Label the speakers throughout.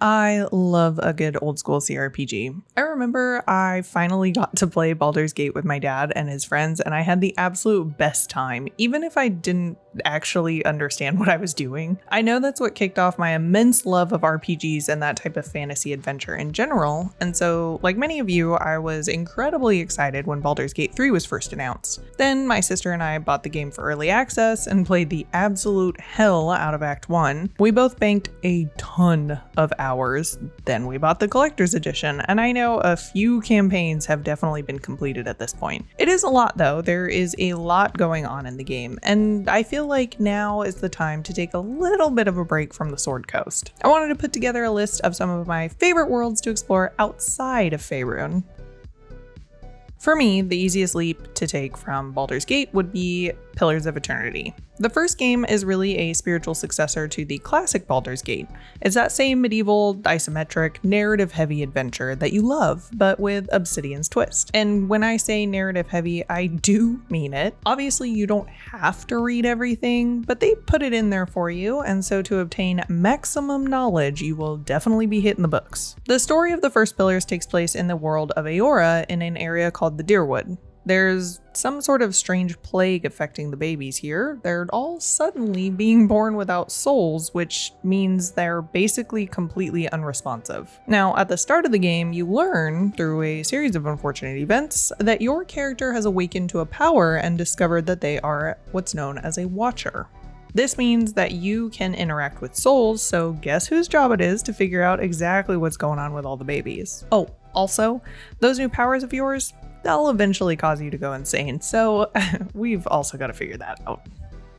Speaker 1: I love a good old school CRPG. I remember I finally got to play Baldur's Gate with my dad and his friends, and I had the absolute best time, even if I didn't actually understand what I was doing. I know that's what kicked off my immense love of RPGs and that type of fantasy adventure in general, and so, like many of you, I was incredibly excited when Baldur's Gate 3 was first announced. Then my sister and I bought the game for early access and played the absolute hell out of Act 1. We both banked a ton of hours. Then we bought the collector's edition, and I know a few campaigns have definitely been completed at this point. It is a lot though, there is a lot going on in the game, and I feel like now is the time to take a little bit of a break from the Sword Coast. I wanted to put together a list of some of my favorite worlds to explore outside of Faerun. For me, the easiest leap to take from Baldur's Gate would be Pillars of Eternity. The first game is really a spiritual successor to the classic Baldur's Gate. It's that same medieval, isometric, narrative-heavy adventure that you love, but with Obsidian's twist. And when I say narrative-heavy, I do mean it. Obviously, you don't have to read everything, but they put it in there for you, and so to obtain maximum knowledge, you will definitely be hitting the books. The story of the first Pillars takes place in the world of Eora in an area called the Deerwood. There's some sort of strange plague affecting the babies here. They're all suddenly being born without souls, which means they're basically completely unresponsive. Now, at the start of the game, you learn, through a series of unfortunate events, that your character has awakened to a power and discovered that they are what's known as a Watcher. This means that you can interact with souls, so guess whose job it is to figure out exactly what's going on with all the babies. Oh, also, those new powers of yours, they'll eventually cause you to go insane, so we've also got to figure that out.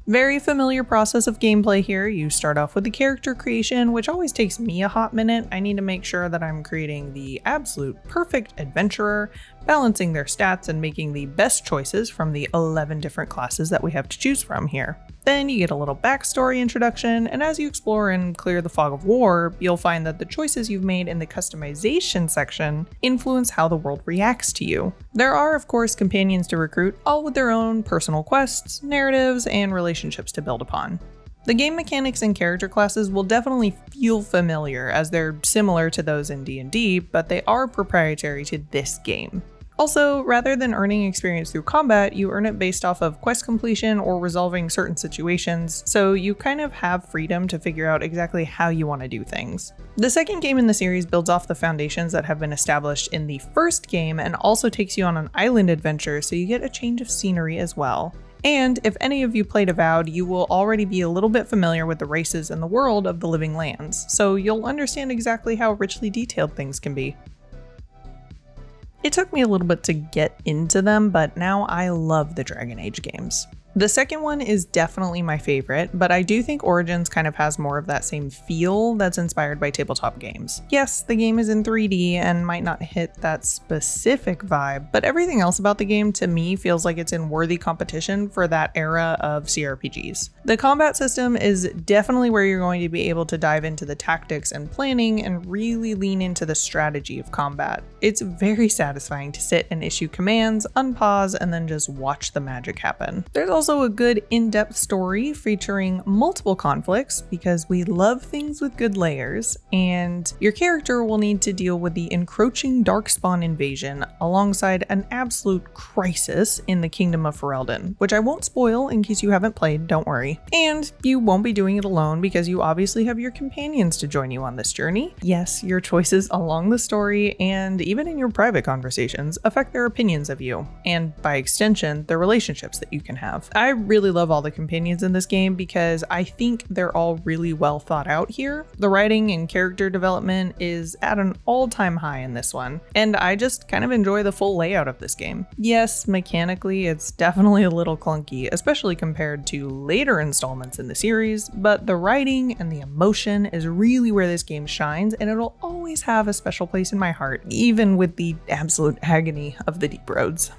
Speaker 1: Very familiar process of gameplay here. You start off with the character creation, which always takes me a hot minute. I need to make sure that I'm creating the absolute perfect adventurer, balancing their stats and making the best choices from the 11 different classes that we have to choose from here. Then you get a little backstory introduction, and as you explore and clear the fog of war, you'll find that the choices you've made in the customization section influence how the world reacts to you. There are, of course, companions to recruit, all with their own personal quests, narratives, and relationships to build upon. The game mechanics and character classes will definitely feel familiar, as they're similar to those in D&D, but they are proprietary to this game. Also, rather than earning experience through combat, you earn it based off of quest completion or resolving certain situations, so you kind of have freedom to figure out exactly how you want to do things. The second game in the series builds off the foundations that have been established in the first game and also takes you on an island adventure, so you get a change of scenery as well. And if any of you played Avowed, you will already be a little bit familiar with the races and the world of the Living Lands, so you'll understand exactly how richly detailed things can be. It took me a little bit to get into them, but now I love the Dragon Age games. The second one is definitely my favorite, but I do think Origins kind of has more of that same feel that's inspired by tabletop games. Yes, the game is in 3D and might not hit that specific vibe, but everything else about the game to me feels like it's in worthy competition for that era of CRPGs. The combat system is definitely where you're going to be able to dive into the tactics and planning and really lean into the strategy of combat. It's very satisfying to sit and issue commands, unpause, and then just watch the magic happen. There's also a good in-depth story featuring multiple conflicts because we love things with good layers, and your character will need to deal with the encroaching Darkspawn invasion alongside an absolute crisis in the Kingdom of Ferelden, which I won't spoil in case you haven't played, don't worry. And you won't be doing it alone because you obviously have your companions to join you on this journey. Yes, your choices along the story and even in your private conversations affect their opinions of you, and by extension, the relationships that you can have. I really love all the companions in this game because I think they're all really well thought out here. The writing and character development is at an all-time high in this one, and I just kind of enjoy the full layout of this game. Yes, mechanically it's definitely a little clunky, especially compared to later installments in the series, but the writing and the emotion is really where this game shines, and it'll always have a special place in my heart, even with the absolute agony of the deep roads.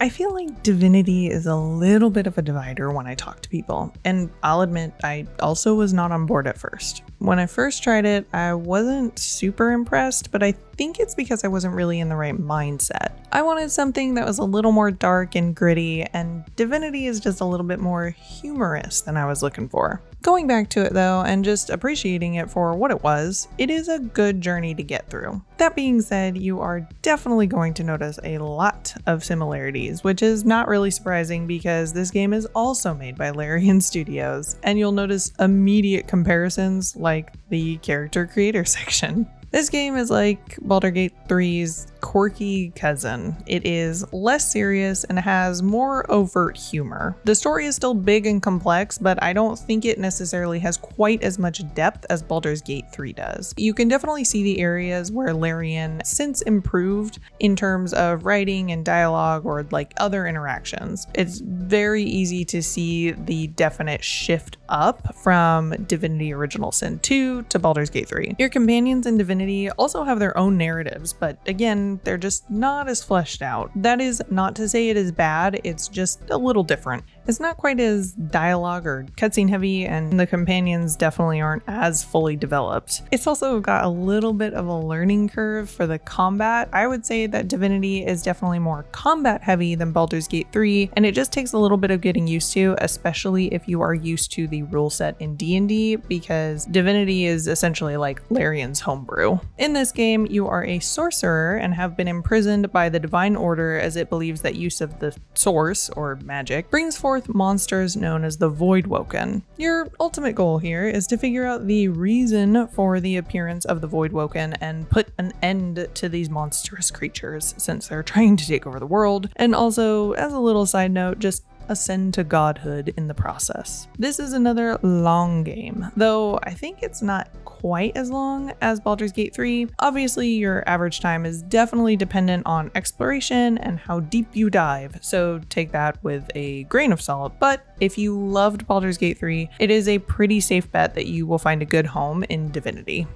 Speaker 1: I feel like Divinity is a little bit of a divider when I talk to people, and I'll admit I also was not on board at first. When I first tried it, I wasn't super impressed, but I think it's because I wasn't really in the right mindset. I wanted something that was a little more dark and gritty, and Divinity is just a little bit more humorous than I was looking for. Going back to it though, and just appreciating it for what it was, it is a good journey to get through. That being said, you are definitely going to notice a lot of similarities, which is not really surprising because this game is also made by Larian Studios, and you'll notice immediate comparisons like the character creator section. This game is like Baldur's Gate 3's quirky cousin. It is less serious and has more overt humor. The story is still big and complex, but I don't think it necessarily has quite as much depth as Baldur's Gate 3 does. You can definitely see the areas where Larian since improved in terms of writing and dialogue or like other interactions. It's very easy to see the definite shift up from Divinity Original Sin 2 to Baldur's Gate 3. Your companions in Divinity also have their own narratives, but again, they're just not as fleshed out. That is not to say it is bad, it's just a little different. It's not quite as dialogue or cutscene heavy, and the companions definitely aren't as fully developed. It's also got a little bit of a learning curve for the combat. I would say that Divinity is definitely more combat heavy than Baldur's Gate 3, and it just takes a little bit of getting used to, especially if you are used to the rule set in D&D, because Divinity is essentially like Larian's homebrew. In this game, you are a sorcerer and have been imprisoned by the Divine Order as it believes that use of the source, or magic, brings forth monsters known as the Voidwoken. Your ultimate goal here is to figure out the reason for the appearance of the Voidwoken and put an end to these monstrous creatures since they're trying to take over the world, and also, as a little side note, just ascend to godhood in the process. This is another long game, though I think it's not quite as long as Baldur's Gate 3. Obviously, your average time is definitely dependent on exploration and how deep you dive, so take that with a grain of salt. But if you loved Baldur's Gate 3, it is a pretty safe bet that you will find a good home in Divinity.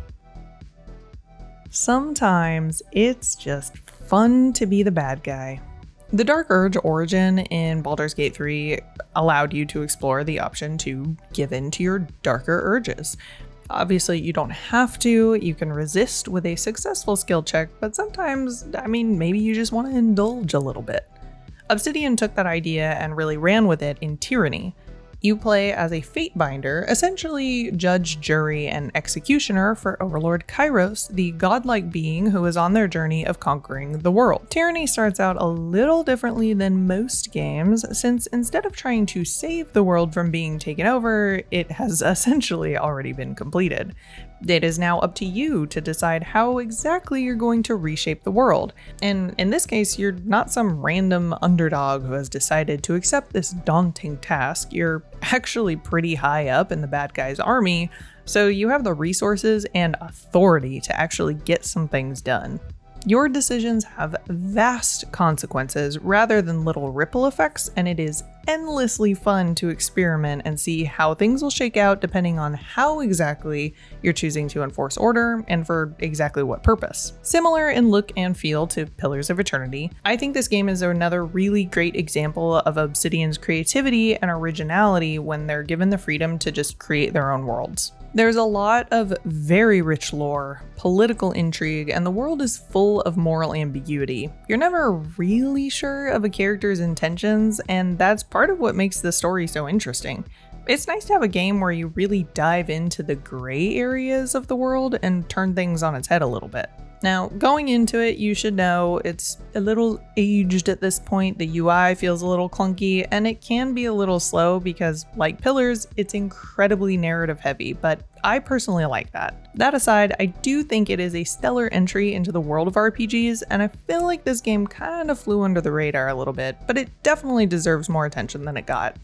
Speaker 1: Sometimes it's just fun to be the bad guy. The Dark Urge origin in Baldur's Gate 3 allowed you to explore the option to give in to your darker urges. Obviously, you don't have to, you can resist with a successful skill check, but sometimes, maybe you just want to indulge a little bit. Obsidian took that idea and really ran with it in Tyranny. You play as a Fatebinder, essentially judge, jury, and executioner for Overlord Kairos, the godlike being who is on their journey of conquering the world. Tyranny starts out a little differently than most games, since instead of trying to save the world from being taken over, it has essentially already been completed. It is now up to you to decide how exactly you're going to reshape the world. And in this case, you're not some random underdog who has decided to accept this daunting task. You're actually pretty high up in the bad guy's army, so you have the resources and authority to actually get some things done. Your decisions have vast consequences rather than little ripple effects, and it is endlessly fun to experiment and see how things will shake out depending on how exactly you're choosing to enforce order and for exactly what purpose. Similar in look and feel to Pillars of Eternity, I think this game is another really great example of Obsidian's creativity and originality when they're given the freedom to just create their own worlds. There's a lot of very rich lore, political intrigue, and the world is full of moral ambiguity. You're never really sure of a character's intentions, and that's part of what makes the story so interesting. It's nice to have a game where you really dive into the gray areas of the world and turn things on its head a little bit. Now, going into it, you should know it's a little aged at this point. The UI feels a little clunky, and it can be a little slow because, like Pillars, it's incredibly narrative heavy, but I personally like that. That aside, I do think it is a stellar entry into the world of RPGs, and I feel like this game kind of flew under the radar a little bit, but it definitely deserves more attention than it got.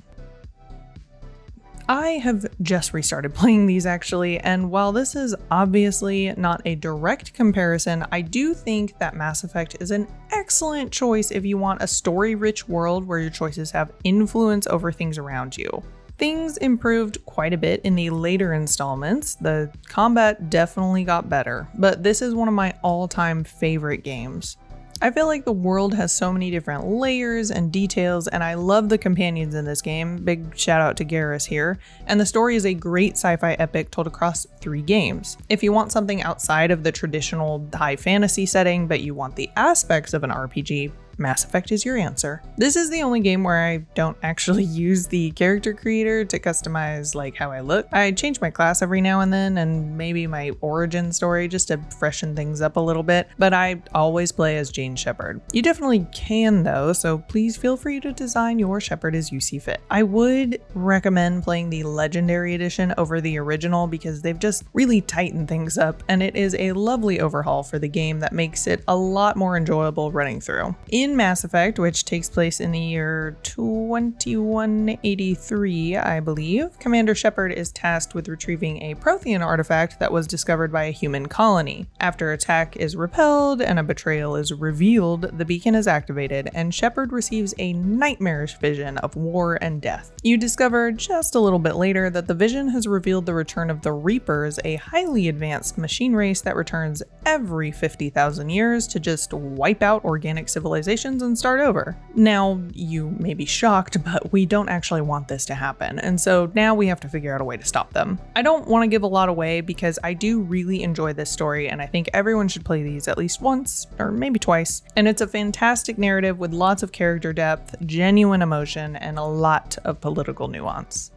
Speaker 1: I have just restarted playing these actually, and while this is obviously not a direct comparison, I do think that Mass Effect is an excellent choice if you want a story-rich world where your choices have influence over things around you. Things improved quite a bit in the later installments. The combat definitely got better, but this is one of my all-time favorite games. I feel like the world has so many different layers and details, and I love the companions in this game. Big shout out to Garrus here. And the story is a great sci-fi epic told across 3 games. If you want something outside of the traditional high fantasy setting, but you want the aspects of an RPG, Mass Effect is your answer. This is the only game where I don't actually use the character creator to customize like how I look. I change my class every now and then, and maybe my origin story just to freshen things up a little bit, but I always play as Jane Shepard. You definitely can though, so please feel free to design your Shepard as you see fit. I would recommend playing the Legendary Edition over the original because they've just really tightened things up, and it is a lovely overhaul for the game that makes it a lot more enjoyable running through. In Mass Effect, which takes place in the year 2183, I believe, Commander Shepard is tasked with retrieving a Prothean artifact that was discovered by a human colony. After attack is repelled and a betrayal is revealed, the beacon is activated, and Shepard receives a nightmarish vision of war and death. You discover just a little bit later that the vision has revealed the return of the Reapers, a highly advanced machine race that returns every 50,000 years to just wipe out organic civilizations and start over. Now, you may be shocked, but we don't actually want this to happen, and so now we have to figure out a way to stop them. I don't want to give a lot away because I do really enjoy this story, and I think everyone should play these at least once, or maybe twice, and it's a fantastic narrative with lots of character depth, genuine emotion, and a lot of political nuance.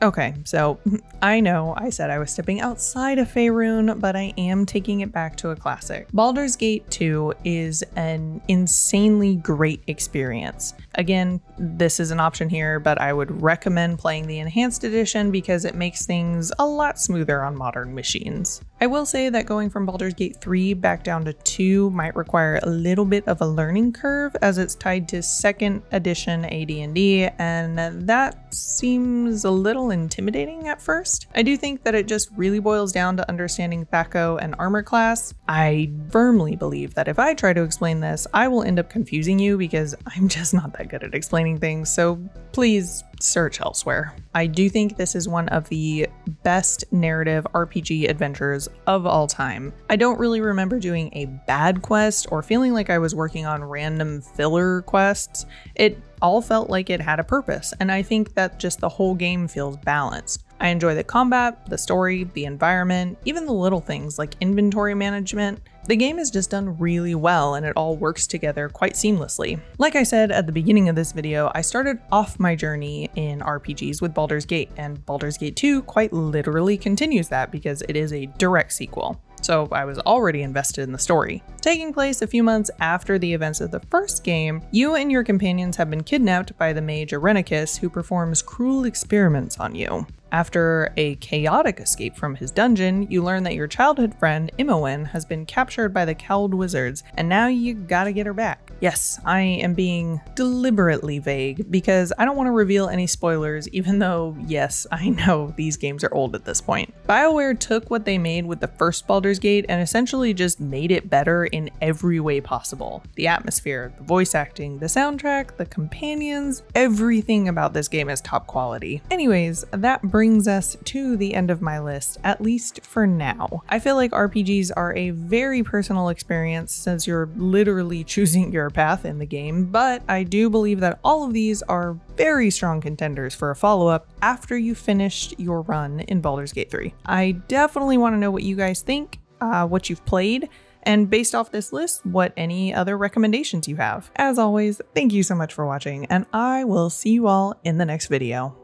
Speaker 1: Okay, so I know I said I was stepping outside of Faerun, but I am taking it back to a classic. Baldur's Gate 2 is an insanely great experience. Again, this is an option here, but I would recommend playing the Enhanced Edition because it makes things a lot smoother on modern machines. I will say that going from Baldur's Gate 3 back down to 2 might require a little bit of a learning curve as it's tied to 2nd edition AD&D, and that seems a little intimidating at first. I do think that it just really boils down to understanding Thaco and armor class. I firmly believe that if I try to explain this, I will end up confusing you because I'm just not that good at explaining things, so please search elsewhere. I do think this is one of the best narrative RPG adventures of all time. I don't really remember doing a bad quest or feeling like I was working on random filler quests. It all felt like it had a purpose, and I think that just the whole game feels balanced. I enjoy the combat, the story, the environment, even the little things like inventory management. The game is just done really well and it all works together quite seamlessly. Like I said at the beginning of this video, I started off my journey in RPGs with Baldur's Gate, and Baldur's Gate 2 quite literally continues that because it is a direct sequel. So I was already invested in the story. Taking place a few months after the events of the first game, you and your companions have been kidnapped by the mage Irenicus, who performs cruel experiments on you. After a chaotic escape from his dungeon, you learn that your childhood friend Imowen has been captured by the Cowled Wizards, and now you gotta get her back. Yes, I am being deliberately vague because I don't want to reveal any spoilers, even though, yes, I know these games are old at this point. BioWare took what they made with the first Baldur's Gate and essentially just made it better in every way possible. The atmosphere, the voice acting, the soundtrack, the companions, everything about this game is top quality. Anyways, that brings us to the end of my list, at least for now. I feel like RPGs are a very personal experience since you're literally choosing your path in the game, but I do believe that all of these are very strong contenders for a follow-up after you finished your run in Baldur's Gate 3. I definitely want to know what you guys think, what you've played, and based off this list, what any other recommendations you have. As always, thank you so much for watching, and I will see you all in the next video.